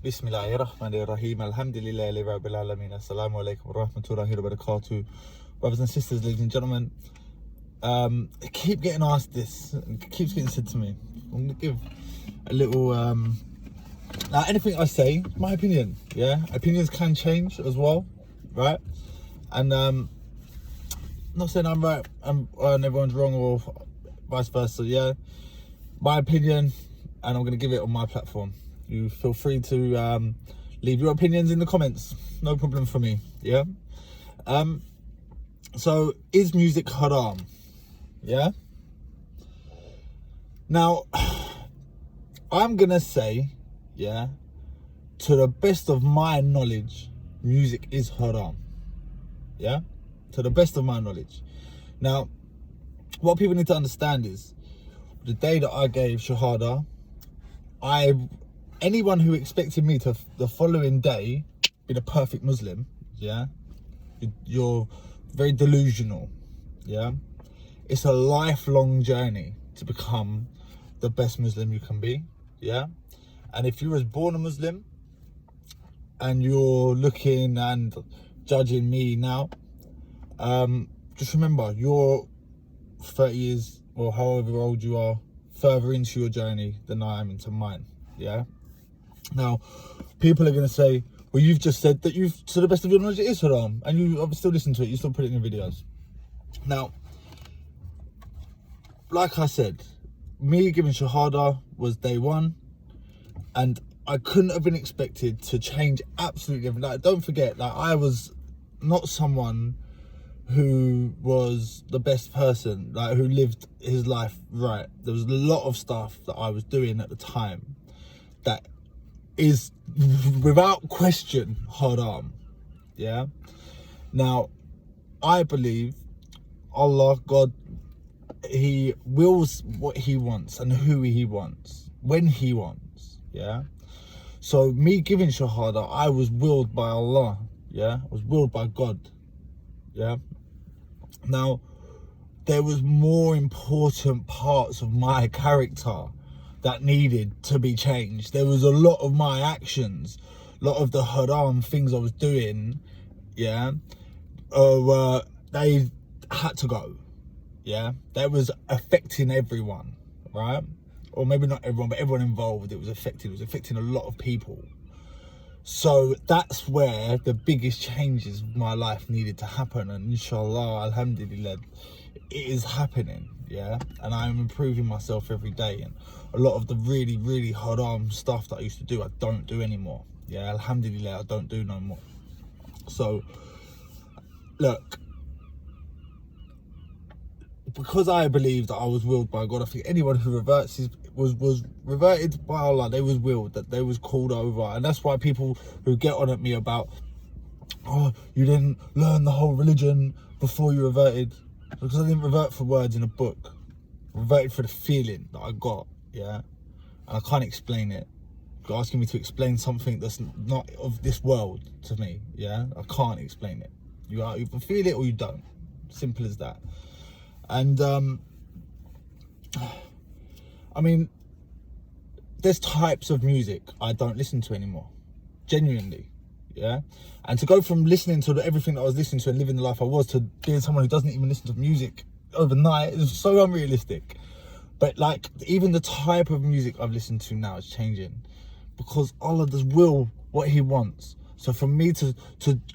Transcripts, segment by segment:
Bismillahirrahmanirrahim. Alhamdulillahi Rabbil Alameen. Assalamu alaikum wa rahmatullahi wa barakatuh. Brothers and sisters, ladies and gentlemen, I keep getting asked this. It keeps getting said to me. I'm going to give a little... now, anything I say, my opinion, yeah? Opinions can change as well, right? And not saying I'm right and everyone's wrong or vice versa, yeah? My opinion, and I'm going to give it on my platform. You feel free to leave your opinions in the comments. No problem for me, yeah? So, is music haram? Yeah? Now, I'm going to say, yeah, to the best of my knowledge, music is haram. Yeah? To the best of my knowledge. Now, what people need to understand is, the day that I gave Shahada, anyone who expected me to the following day be the perfect Muslim, yeah, you're very delusional, yeah. It's a lifelong journey to become the best Muslim you can be, yeah. And if you was born a Muslim and you're looking and judging me now, just remember you're 30 years or however old you are further into your journey than I am into mine, yeah. Now, people are going to say, well, you've just said that you've, to the best of your knowledge, it is haram, and you still listen to it, you still put it in your videos. Now, like I said, me giving Shahada was day one, and I couldn't have been expected to change absolutely everything. Like, don't forget, like, I was not someone who was the best person, like, who lived his life right. There was a lot of stuff that I was doing at the time that is without question haram, yeah. Now, I believe Allah, God, he wills what he wants and who he wants when he wants, yeah. So me giving Shahada, I was willed by Allah, yeah. I was willed by God, yeah. Now, there was more important parts of my character that needed to be changed. There was a lot of my actions, a lot of the haram things I was doing, yeah, they had to go, yeah. That was affecting everyone, right? Or maybe not everyone, but everyone involved. It was affecting a lot of people. So that's where the biggest changes of my life needed to happen, and inshallah, alhamdulillah, it is happening, yeah. And I'm improving myself every day, and a lot of the really, really haram stuff that I used to do, I don't do anymore, yeah. Alhamdulillah, I don't do no more. So, look, because I believe that I was willed by God, I think anyone who reverts was reverted by Allah. They was willed, that they was called over. And that's why people who get on at me about, oh, you didn't learn the whole religion before you reverted. Because I didn't revert for words in a book. I reverted for the feeling that I got, yeah. And I can't explain it. You're asking me to explain something that's not of this world to me, yeah. I can't explain it. You either feel it or you don't. Simple as that. And I mean, there's types of music I don't listen to anymore, genuinely, yeah. And to go from listening to everything that I was listening to and living the life I was to being someone who doesn't even listen to music overnight is so unrealistic. But like, even the type of music I've listened to now is changing, because Allah does will what he wants. So for me to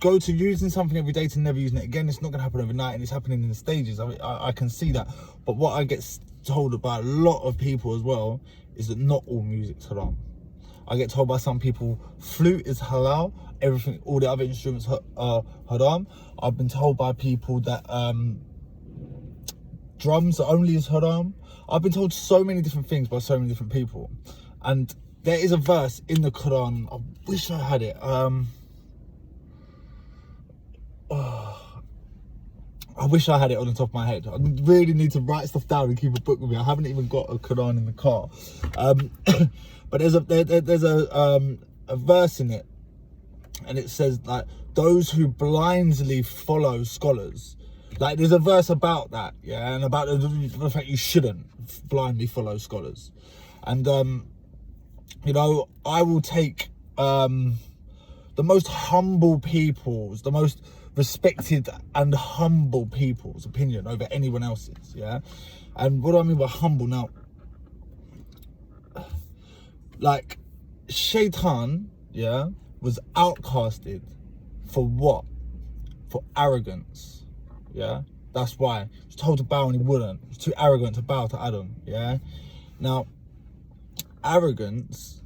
go to using something every day to never using it again, it's not going to happen overnight, and it's happening in the stages. I can see that. But what I get told by a lot of people as well is that not all music's haram. I get told by some people flute is halal, everything, all the other instruments are haram. I've been told by people that drums only is haram. I've been told so many different things by so many different people. And there is a verse in the Quran, I wish I had it. I wish I had it on the top of my head. I really need to write stuff down and keep a book with me. I haven't even got a Quran in the car. But there's a verse in it, and it says, like, those who blindly follow scholars. Like, there's a verse about that, yeah, and about the fact you shouldn't blindly follow scholars. And you know, I will take humble people's, the most respected and humble people's opinion over anyone else's, yeah? And what do I mean by humble now? Like, Shaitan, yeah, was outcasted for what? For arrogance, yeah? That's why. He was told to bow and he wouldn't. He was too arrogant to bow to Adam, yeah? Now, arrogance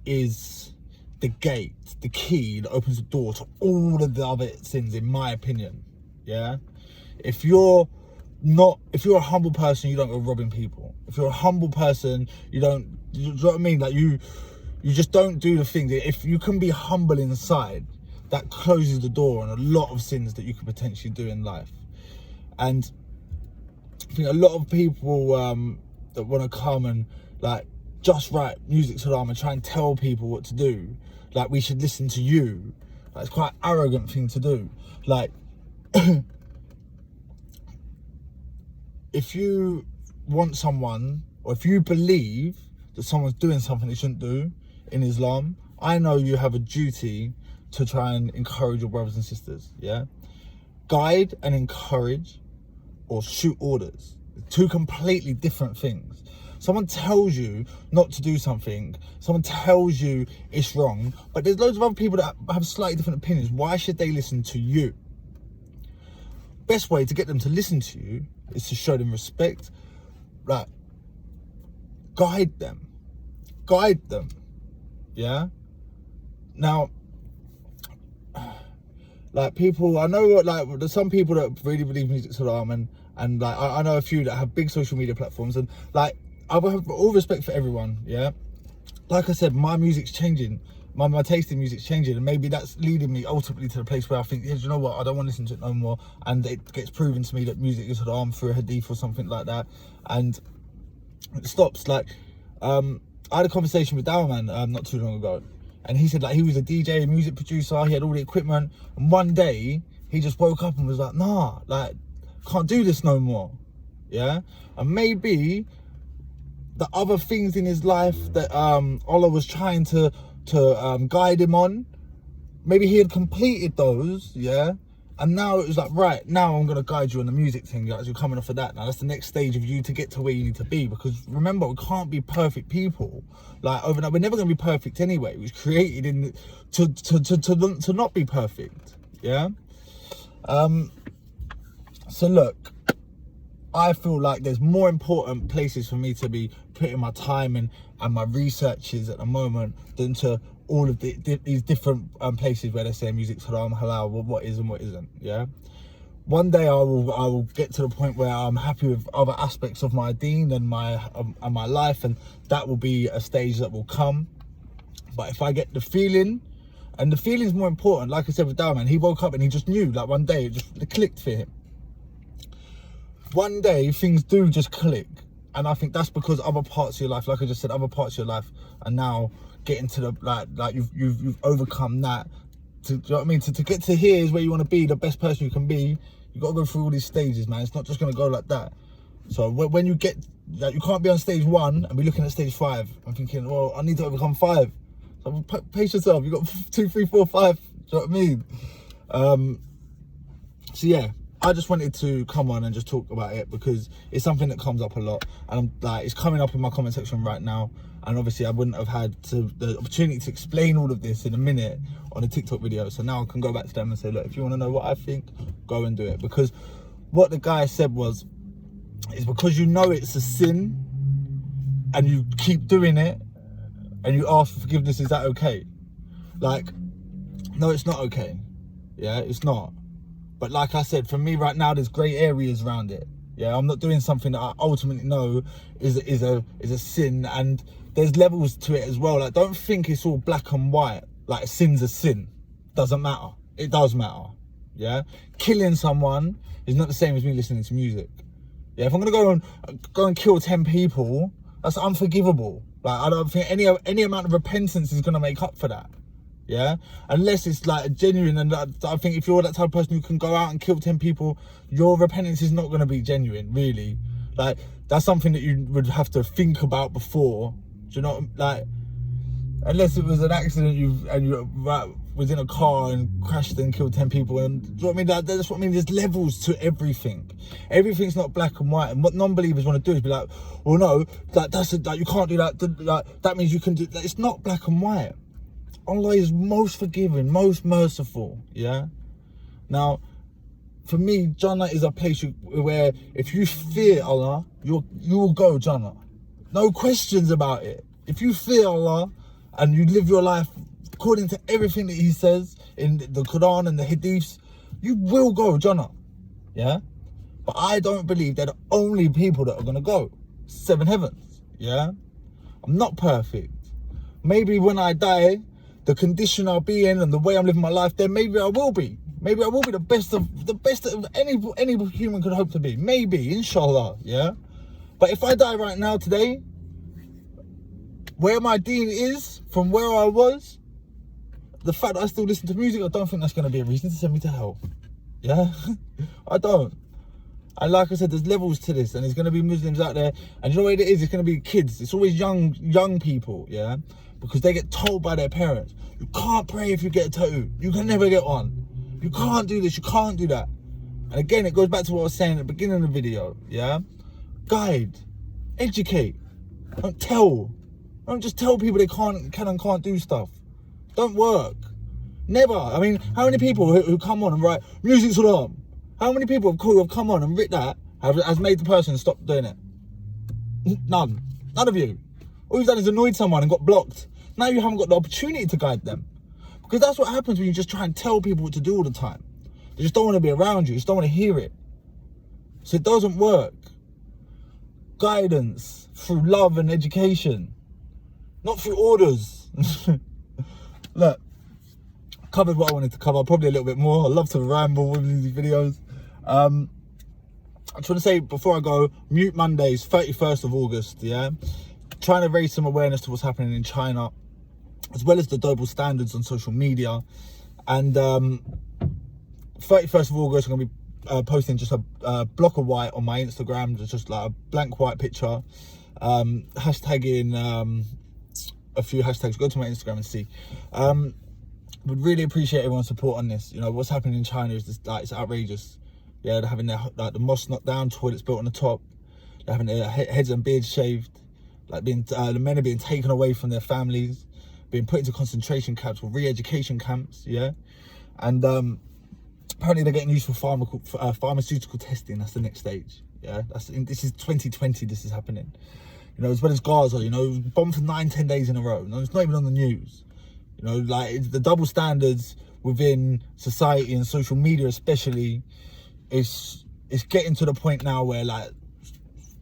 is the gate, the key that opens the door to all of the other sins, in my opinion, yeah? If you're a humble person, you don't go robbing people. If you're a humble person, you know what I mean? Like, you just don't do the things. If you can be humble inside, that closes the door on a lot of sins that you could potentially do in life. And I think a lot of people that want to come and like just write music to them and try and tell people what to do, like, we should listen to you. Like, it's quite an arrogant thing to do. Like, if you want someone, or if you believe that someone's doing something they shouldn't do in Islam, I know you have a duty to try and encourage your brothers and sisters, yeah? Guide and encourage, or shoot orders. Two completely different things. Someone tells you not to do something, someone tells you it's wrong, but there's loads of other people that have slightly different opinions. Why should they listen to you? Best way to get them to listen to you is to show them respect. Like, guide them, yeah? Now, like, people, I know, like, there's some people that really believe music's haram, and like, I know a few that have big social media platforms, and like, I have all respect for everyone, yeah? Like I said, my music's changing, my taste in music's changing, and maybe that's leading me ultimately to the place where I think, yeah, you know what, I don't want to listen to it no more, and it gets proven to me that music is haram through a hadith or something like that, and it stops. Like, I had a conversation with Downman not too long ago, and he said, like, he was a DJ, a music producer, he had all the equipment, and one day he just woke up and was like, nah, like, can't do this no more, yeah? And maybe the other things in his life that Allah was trying to guide him on, maybe he had completed those, yeah? And now it was like, right, now I'm going to guide you on the music thing, like, you're coming off of that. Now that's the next stage of you to get to where you need to be, because remember, we can't be perfect people. Like, overnight, we're never going to be perfect anyway. It was created in to not be perfect, yeah? So look, I feel like there's more important places for me to be putting my time and my researches at the moment than to all of these different places where they say music's haram, halal, what is and what isn't, yeah? One day I will get to the point where I'm happy with other aspects of my deen and my life, and that will be a stage that will come. But if I get the feeling, and the feeling's more important, like I said with Downman, he woke up and he just knew, like, one day it clicked for him. One day things do just click, and I think that's because other parts of your life, like I just said, other parts of your life are now getting to the like you've overcome that. Do you know what I mean? To get to here is where you want to be, the best person you can be. You got to go through all these stages, man. It's not just going to go like that. So when you get, like, you can't be on stage 1 and be looking at stage 5 and thinking, well, I need to overcome 5. So pace yourself. You got 2, 3, 4, 5. Do you know what I mean? So yeah, I just wanted to come on and just talk about it because it's something that comes up a lot, and I'm like, it's coming up in my comment section right now. And obviously I wouldn't have had the opportunity to explain all of this in a minute on a TikTok video. So now I can go back to them and say, look, if you want to know what I think, go and do it. Because what the guy said was, it's because you know it's a sin and you keep doing it and you ask for forgiveness, is that okay? Like, no, it's not okay. Yeah, it's not. But like I said, for me right now, there's grey areas around it. Yeah, I'm not doing something that I ultimately know is a sin, and there's levels to it as well. Like, don't think it's all black and white. Like, a sin's a sin. Doesn't matter. It does matter. Yeah, killing someone is not the same as me listening to music. Yeah, if I'm gonna go and kill 10 people, that's unforgivable. Like, I don't think any amount of repentance is gonna make up for that. Yeah, unless it's like genuine, and I think if you're that type of person who can go out and kill 10 people, your repentance is not going to be genuine, really. Like, that's something that you would have to think about before. Do you know, like, Unless it was an accident, you was in a car and crashed and killed 10 people. And do you know what I mean? That's what I mean. There's levels to everything. Everything's not black and white. And what non-believers want to do is be like, well, no, you can't do that. That means you can do that. It's not black and white. Allah is most forgiving, most merciful. Yeah. Now, for me, Jannah is a place where if you fear Allah, you will go Jannah. No questions about it. If you fear Allah and you live your life according to everything that He says in the Quran and the Hadiths, you will go Jannah. Yeah? But I don't believe they're the only people that are going to go 7 heavens. Yeah? I'm not perfect. Maybe when I die, the condition I'll be in and the way I'm living my life, then maybe I will be. Maybe I will be the best of any human could hope to be. Maybe, inshallah, yeah? But if I die right now today, where my deen is from where I was, the fact that I still listen to music, I don't think that's going to be a reason to send me to hell. Yeah? I don't. And like I said, there's levels to this, and there's going to be Muslims out there, and you know what it is? It's going to be kids. It's always young people, yeah? Because they get told by their parents, you can't pray if you get a tattoo. You can never get one. You can't do this, you can't do that. And again, it goes back to what I was saying at the beginning of the video, yeah? Guide, educate, don't tell. Don't just tell people they can and can't do stuff. Don't work. Never. I mean, how many people who come on and write, music's haram? How many people have come on and written that has made the person stop doing it? None. None of you. All you've done is annoyed someone and got blocked. Now you haven't got the opportunity to guide them. Because that's what happens when you just try and tell people what to do all the time. They just don't want to be around you. They just don't want to hear it. So it doesn't work. Guidance through love and education. Not through orders. Look, covered what I wanted to cover. Probably a little bit more. I love to ramble with these videos. I just want to say before I go, Mute Mondays, 31st of August, yeah? Trying to raise some awareness to what's happening in China, as well as the double standards on social media. And 31st of August, I'm going to be posting just a block of white on my Instagram, just like a blank white picture, hashtagging a few hashtags. Go to my Instagram and see. Would really appreciate everyone's support on this. You know, what's happening in China is just, like, it's outrageous. Yeah, they're having the mosque knocked down, toilets built on the top. They're having their heads and beards shaved. Like the men are being taken away from their families, being put into concentration camps or re-education camps, yeah? And apparently they're getting used for pharmaceutical testing. That's the next stage, yeah? This is 2020, this is happening. You know, as well as Gaza, you know, bombed for 9-10 days in a row. No, it's not even on the news. You know, like, it's the double standards within society and social media especially, it's getting to the point now where, like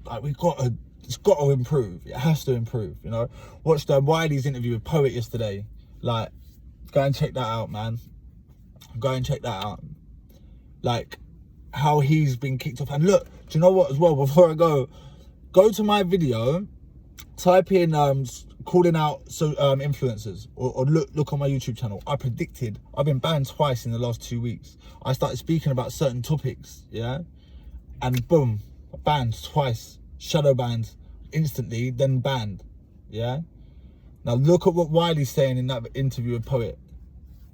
it's got to improve. It has to improve, you know. Watched Wiley's interview with Poet yesterday. Like, go and check that out, man. Go and check that out. Like, how he's been kicked off. And look, do you know what as well, before I go to my video, type in calling out influencers, or look on my YouTube channel. I predicted I've been banned twice in the last 2 weeks. I started speaking about certain topics, yeah, and boom, banned twice. Shadow banned instantly, then banned, yeah. Now look at what Wiley's saying in that interview with Poet,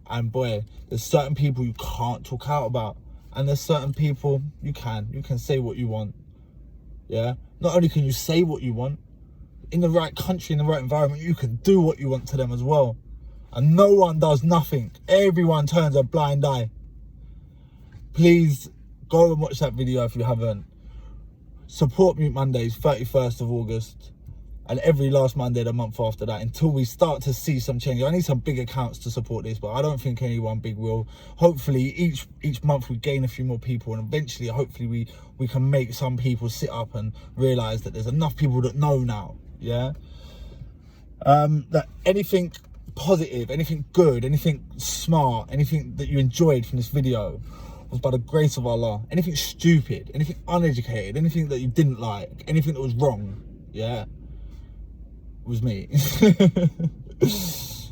and boy, there's certain people you can't talk out about, and there's certain people you can say what you want, yeah. Not only can you say what you want, in the right country, in the right environment, you can do what you want to them as well, and no one does nothing. Everyone turns a blind eye. Please go and watch that video if you haven't. Support Mute Mondays, 31st of August, and every last Monday the month after that, until we start to see some change. I need some big accounts to support this, but I don't think anyone big will. Hopefully each month we gain a few more people, and eventually hopefully we can make some people sit up and realise that there's enough people that know now, yeah? That anything positive, anything good, anything smart, anything that you enjoyed from this video was by the grace of Allah. Anything stupid, anything uneducated, anything that you didn't like, anything that was wrong, yeah, was me.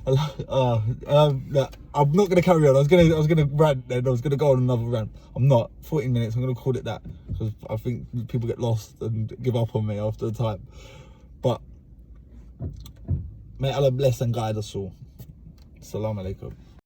I'm not gonna carry on. I was gonna rant, then I was gonna go on another rant. I'm not. 14 minutes. I'm gonna call it that, because I think people get lost and give up on me after a time. But May Allah bless and guide us all. Assalamu alaikum.